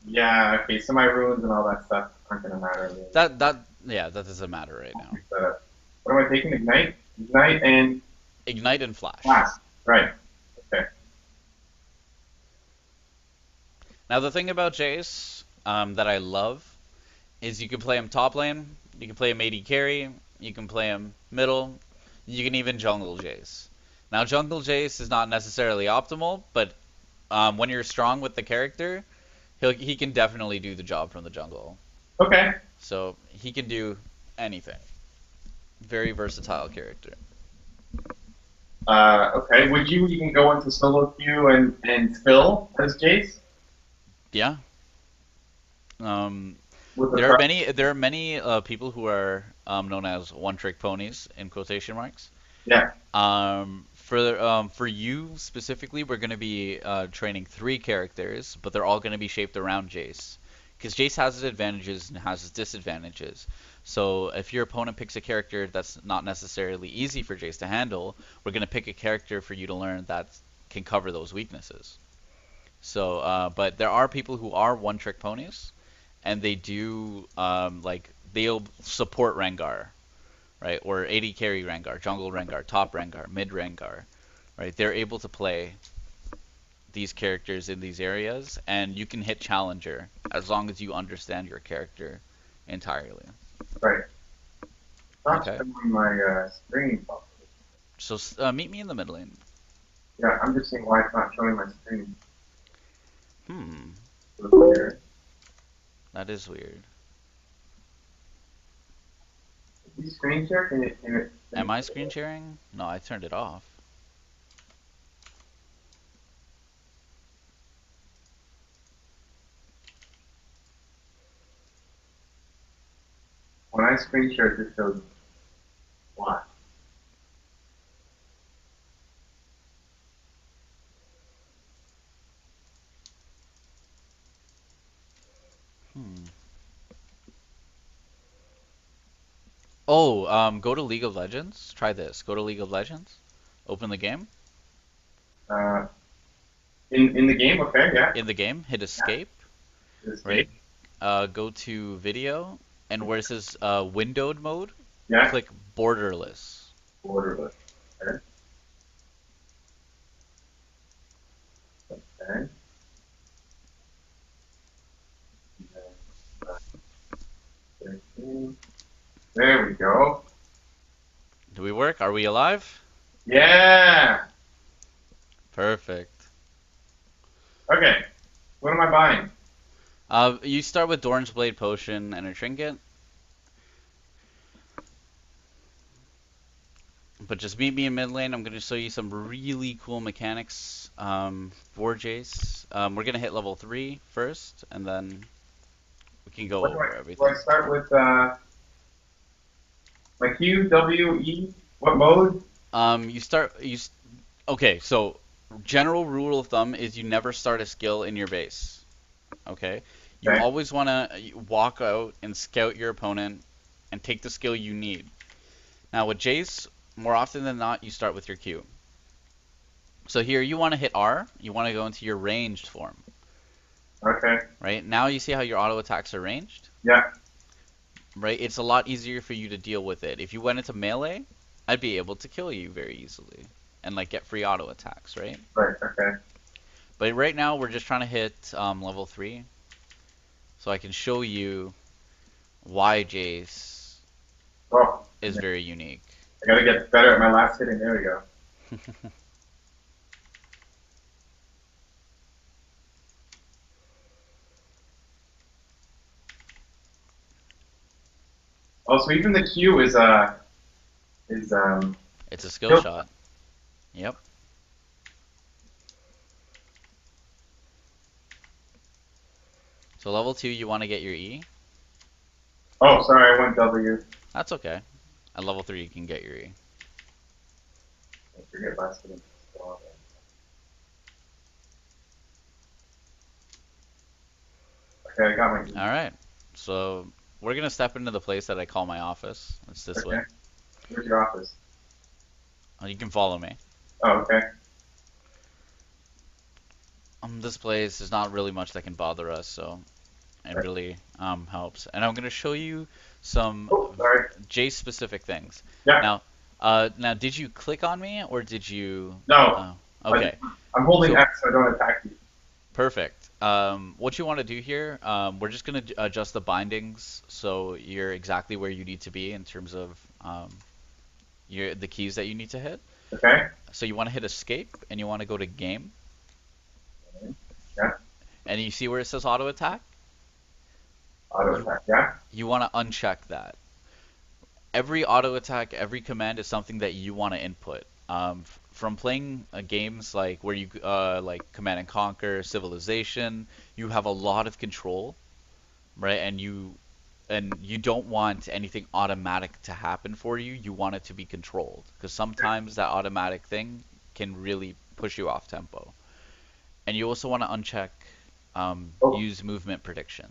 yeah. Okay. So my runes and all that stuff aren't gonna matter. Really. Yeah, that doesn't matter right now. What am I taking? Ignite, and Ignite and Flash. blast. Right. Okay. Now the thing about Jace that I love is you can play him top lane, you can play him AD carry, you can play him middle, you can even jungle Jace. Now jungle Jace is not necessarily optimal, but when you're strong with the character, he can definitely do the job from the jungle. Okay. So he can do anything. Very versatile character. Okay. Would you even go into solo queue and fill as Jace Yeah. Um, with the there are many people who are known as one-trick ponies in quotation marks. Yeah. For you specifically, we're going to be training three characters, but they're all going to be shaped around Jace. Because Jace has his advantages and has his disadvantages. So if your opponent picks a character that's not necessarily easy for Jace to handle, we're going to pick a character for you to learn that can cover those weaknesses. So, but there are people who are one-trick ponies, and they do they'll support Rengar. right? Or AD carry Rengar, jungle Rengar, top Rengar, mid Rengar, right? They're able to play these characters in these areas, and you can hit challenger as long as you understand your character entirely. Right. Not Okay. showing my screen properly. So meet me in the mid lane. Yeah, I'm just seeing why it's not showing my screen. Hmm. Here. That is weird. Can you screen share? Am I screen sharing? No, I turned it off. When I screen share, it just shows black. Hmm. Oh, go to League of Legends. Try this. Go to League of Legends. Open the game. Uh, in the game, okay, yeah. In the game, hit escape. Right. Escape. Go to video, and where it says windowed mode, Yeah. click borderless. Borderless. Okay. Okay. There we go. Do we work? Are we alive? Yeah. Perfect. Okay. What am I buying? You start with Doran's Blade Potion and a Trinket. But just meet me in mid lane. I'm going to show you some really cool mechanics for Jace. We're going to hit level 3 first, and then we can go What over do I everything. start with? My Q, W, E. What mode? Okay, so general rule of thumb is you never start a skill in your base. Okay? You Okay. always want to walk out and scout your opponent and take the skill you need. Now with Jace, more often than not, you start with your Q. So here you want to hit R, you want to go into your ranged form. Okay. Right? Now you see how your auto attacks are ranged? Yeah. Right? It's a lot easier for you to deal with it. If you went into melee, I'd be able to kill you very easily and like get free auto attacks, right? Right. Okay. But right now we're just trying to hit level 3 so I can show you why Jace Oh, is very unique. I gotta get better at my last hitting. There we go. Oh, so even the Q is It's a skill still. shot. Yep. So level 2 you want to get your E. Oh, sorry, I went W. That's okay. At level 3 you can get your E. I forget last hitting. Okay, I got my E. Alright. So we're going to step into the place that I call my office. It's this way. Okay. Where's your office? You can follow me. Oh, okay. This place is not really much that can bother us, so it Right. really helps. And I'm going to show you some Oh, sorry. Jace specific things. Yeah. Now, did you click on me or did you? No. Oh, okay. I'm holding So X so I don't attack you. perfect. What you want to do here? We're just going to adjust the bindings so you're exactly where you need to be in terms of the keys that you need to hit. Okay. So you want to hit escape and you want to go to game. Yeah. And you see where it says auto attack? Auto attack. Yeah. You want to uncheck that. Every auto attack, every command is something that you want to input. From playing games like where you like Command and Conquer, Civilization, you have a lot of control, right? And you don't want anything automatic to happen for you. You want it to be controlled because sometimes that automatic thing can really push you off tempo. And you also want to uncheck Oh. use movement prediction.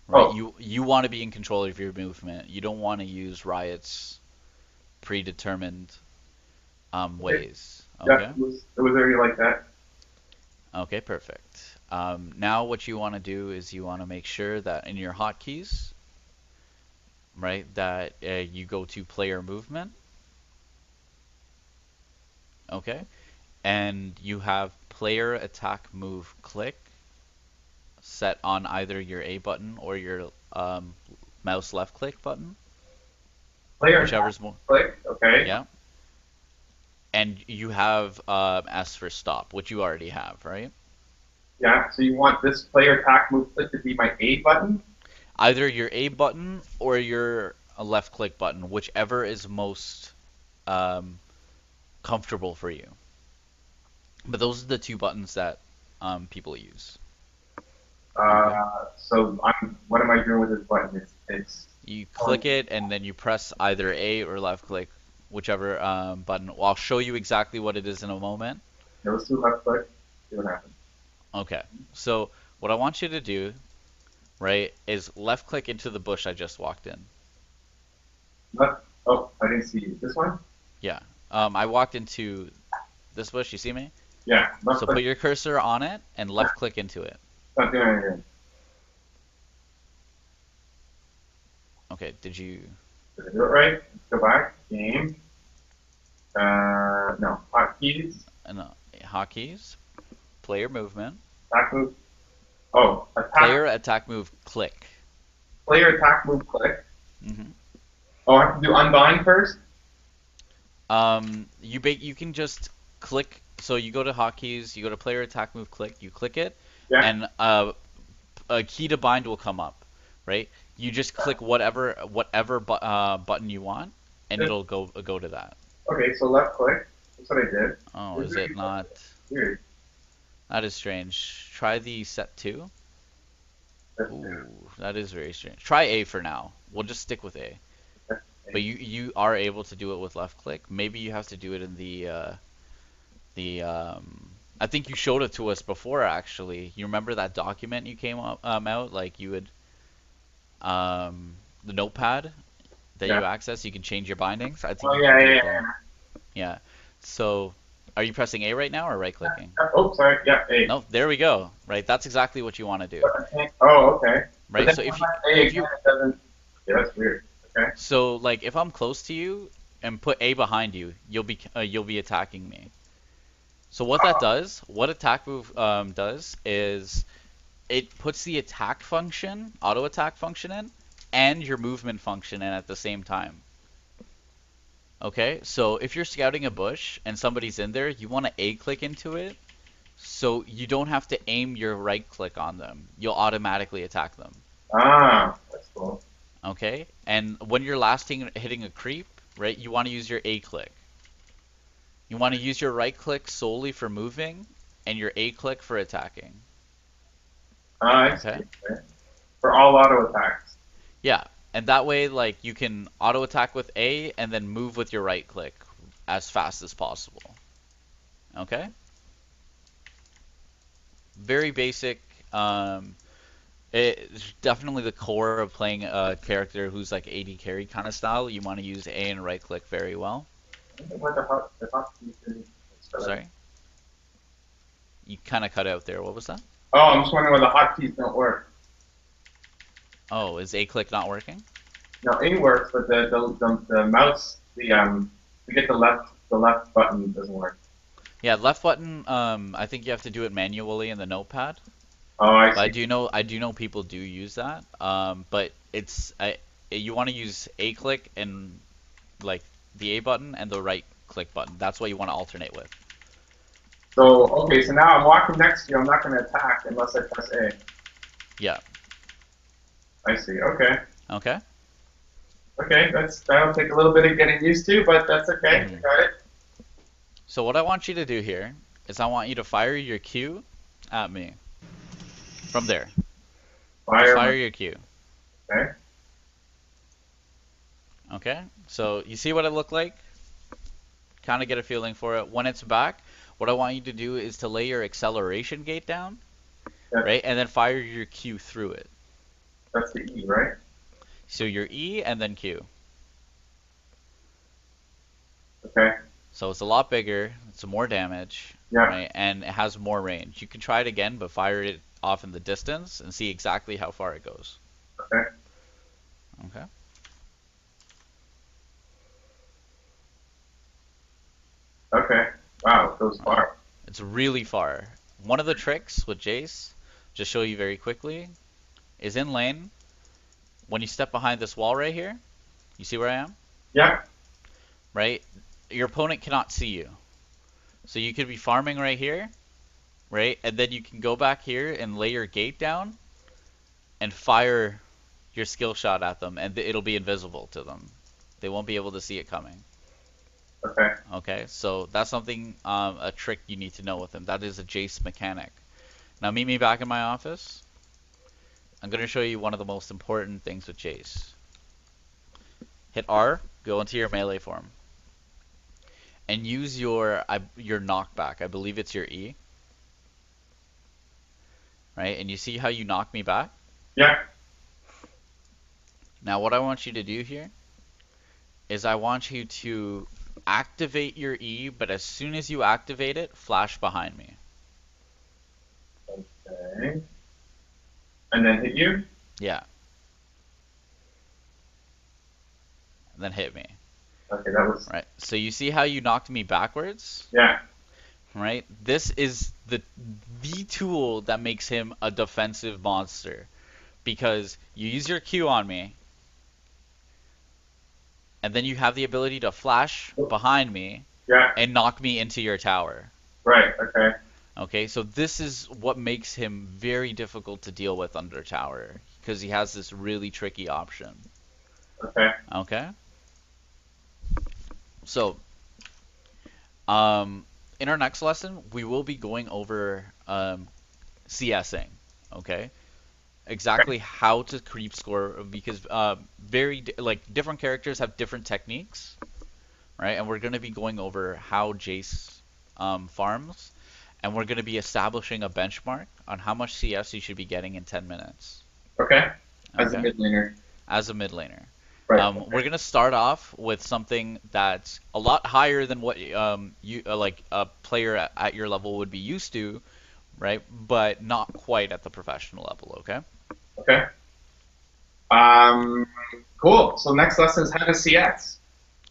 Right? Oh. You want to be in control of your movement. You don't want to use Riot's predetermined Okay. ways. Yeah. Okay? It was already like that. Okay, perfect. Now what you want to do is you want to make sure that in your hotkeys, right? That you go to player movement, okay? And you have player attack move click set on either your A button or your mouse left click button, Player attack, whichever's more. click. Okay. Yeah. And you have S for stop, which you already have, right? Yeah. So you want this player attack move click to be my A button? Either your A button or your left click button, whichever is most um, comfortable for you. But those are the two buttons that people use. Okay. So what am I doing with this button? It's You on click it and then you press either A or left click, whichever button. Well, I'll show you exactly what it is in a moment. let's do left click. See what happens. Okay. So what I want you to do, right, is left click into the bush I just walked in. Left. Oh, I didn't see you. This one? Yeah. I walked into this bush. You see me? Yeah. Left So click. put your cursor on it and left click into it. Not doing anything. Okay. Did you? Did I do it right? Let's go back. Game. No. Hotkeys. No, hotkeys. Player movement. Attack move. Oh, attack. Player attack move click. Player attack move click. hmm Oh, I have to do unbind first? You can just click. So you go to hotkeys, you go to player attack move click, you click it, Yeah. and a key to bind will come up, right? You just click whatever button you want, and it'll go to that. Okay, so left click. That's what I did. Oh, is it not? Weird. That is strange. Try the set 2. That's Ooh, that is very strange. Try A for now. We'll just stick with A. But you are able to do it with left click. Maybe you have to do it in the I think you showed it to us before actually. You remember that document you came out like you would the notepad that you Yeah. access, you can change your bindings. I think Oh, you yeah, can do yeah, it yeah. there. Yeah. So are you pressing A right now or right clicking? Oh, sorry. Yeah, A. No, there we go. Right, that's exactly what you want to do. Oh, okay. But Right. then So when I A if again, you it doesn't. Yeah, that's weird. Okay. so like if I'm close to you and put A behind you, you'll be attacking me. So what that does, what attack move does is it puts the attack function, auto attack function in, and your movement function in at the same time. Okay, so if you're scouting a bush and somebody's in there, you want to A click into it, so you don't have to aim your right click on them. You'll automatically attack them. That's cool. Okay, and when you're hitting a creep, right, you want to use your A click. You want to use your right click solely for moving, and your A click for attacking. I see. Okay. Okay. For all auto attacks. Yeah, and that way, like, you can auto attack with A and then move with your right click as fast as possible. Okay? Very basic. It's definitely the core of playing a character who's like AD carry kind of style. You want to use A and right click very well. I think what the hotkeys do. Sorry? You kind of cut out there. What was that? Oh, I'm just wondering why the hotkeys don't work. Oh, is A click not working? No, A works, but the mouse to get the left button doesn't work. Yeah, left button. I think you have to do it manually in the notepad. Oh, I But see. I do know people do use that. But you want to use A click and like the A button and the right click button. That's what you want to alternate with. So okay, so now I'm walking next to you. I'm not going to attack unless I press A. Yeah. I see. Okay. Okay. Okay, that'll take a little bit of getting used to, but that's okay. Mhm. Got it. So what I want you to do here is I want you to fire your Q at me from there. Just fire Fire. your Q. Okay. Okay. So you see what it looked like? Kind of get a feeling for it. When it's back, what I want you to do is to lay your acceleration gate down, Yeah, right? And then fire your Q through it. that's the E, right? So your E and then Q. Okay. So it's a lot bigger, it's more damage, Yeah. right? And it has more range. You can try it again, but fire it off in the distance and see exactly how far it goes. Okay. Okay. Okay. Wow, it goes Right? far. It's really far. One of the tricks with Jace, just show you very quickly, is in lane. When you step behind this wall right here, you see where I am? Yeah. Right? Your opponent cannot see you. So you could be farming right here, right? And then you can go back here and lay your gate down and fire your skill shot at them, and it'll be invisible to them. They won't be able to see it coming. Okay. Okay, so that's something, a trick you need to know with him. That is a Jace mechanic. Now meet me back in my office. I'm going to show you one of the most important things with Jace. Hit R, go into your melee form, and use your knockback. I believe it's your E, right? And you see how you knock me back? Yeah. Now what I want you to do here is I want you to activate your E, but as soon as you activate it, flash behind me. Okay. And then hit you? Yeah, and then hit me. Okay, that was. Right. So you see how you knocked me backwards? Yeah. Right? This is the tool that makes him a defensive monster. Because you use your Q on me, and then you have the ability to flash behind me Yeah. and knock me into your tower. Right. Okay. Okay, so this is what makes him very difficult to deal with under tower, because he has this really tricky option. Okay. Okay? So, in our next lesson, we will be going over CSing, okay? Exactly how to creep score, because different characters have different techniques, right? And we're going to be going over how Jace farms, and we're going to be establishing a benchmark on how much CS you should be getting in 10 minutes. Okay. As a Okay? mid laner. As a mid laner. Right. We're gonna start off with something that's a lot higher than what you like a player at your level would be used to, right? But not quite at the professional level. Okay. Okay. Um. Cool. So next lesson is how to CS.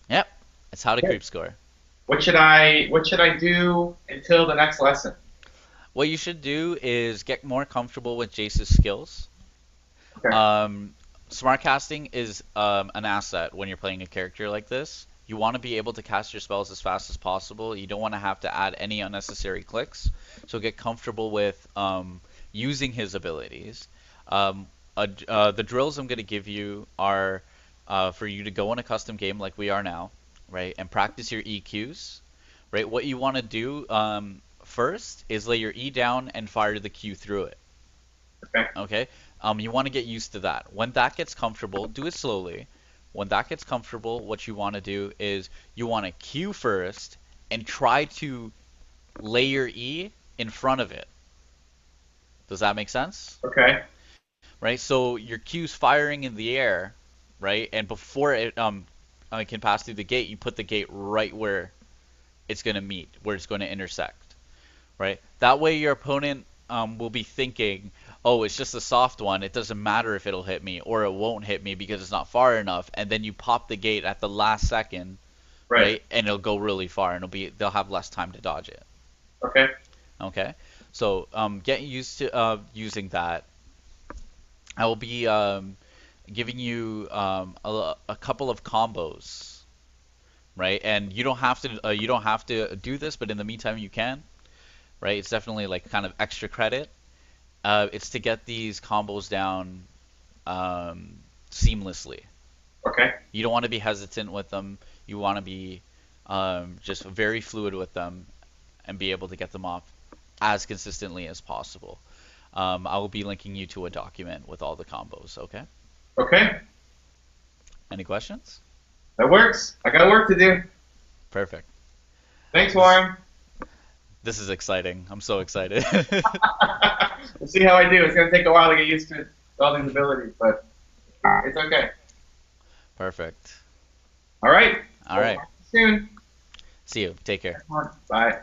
Yep. It's how to Okay. creep score. What should I do until the next lesson? What you should do is get more comfortable with Jace's skills. Okay. Smart casting is an asset when you're playing a character like this. You want to be able to cast your spells as fast as possible. You don't want to have to add any unnecessary clicks. So get comfortable with using his abilities. The drills I'm going to give you are for you to go in a custom game like we are now, right, and practice your EQs. Right, what you want to do first is lay your E down and fire the Q through it. Okay. Okay. You want to get used to that. When that gets comfortable, do it slowly. When that gets comfortable, what you want to do is you want to Q first and try to lay your E in front of it. Does that make sense? Okay. Right? So your Q's firing in the air, right? And before it can pass through the gate, you put the gate right where it's going to meet, where it's going to intersect. Right? That way your opponent will be thinking, oh, it's just a soft one. It doesn't matter if it'll hit me or it won't hit me because it's not far enough. And then you pop the gate at the last second, Right. right? And it'll go really far, and they'll have less time to dodge it. Okay. Okay, so get used to using that. I will be giving you a couple of combos, right? And you don't have to do this, but in the meantime you can. Right? It's definitely like kind of extra credit. It's to get these combos down seamlessly. Okay. You don't want to be hesitant with them. You want to be just very fluid with them and be able to get them off as consistently as possible. I will be linking you to a document with all the combos, okay? Okay. Any questions? That works. I got work to do. Perfect. Thanks, Warren. This is exciting. I'm so excited. We'll see how I do. It's gonna take a while to get used to all these abilities, but it's okay. Perfect. All right. All right. Talk to you soon. See you. Take care. Bye.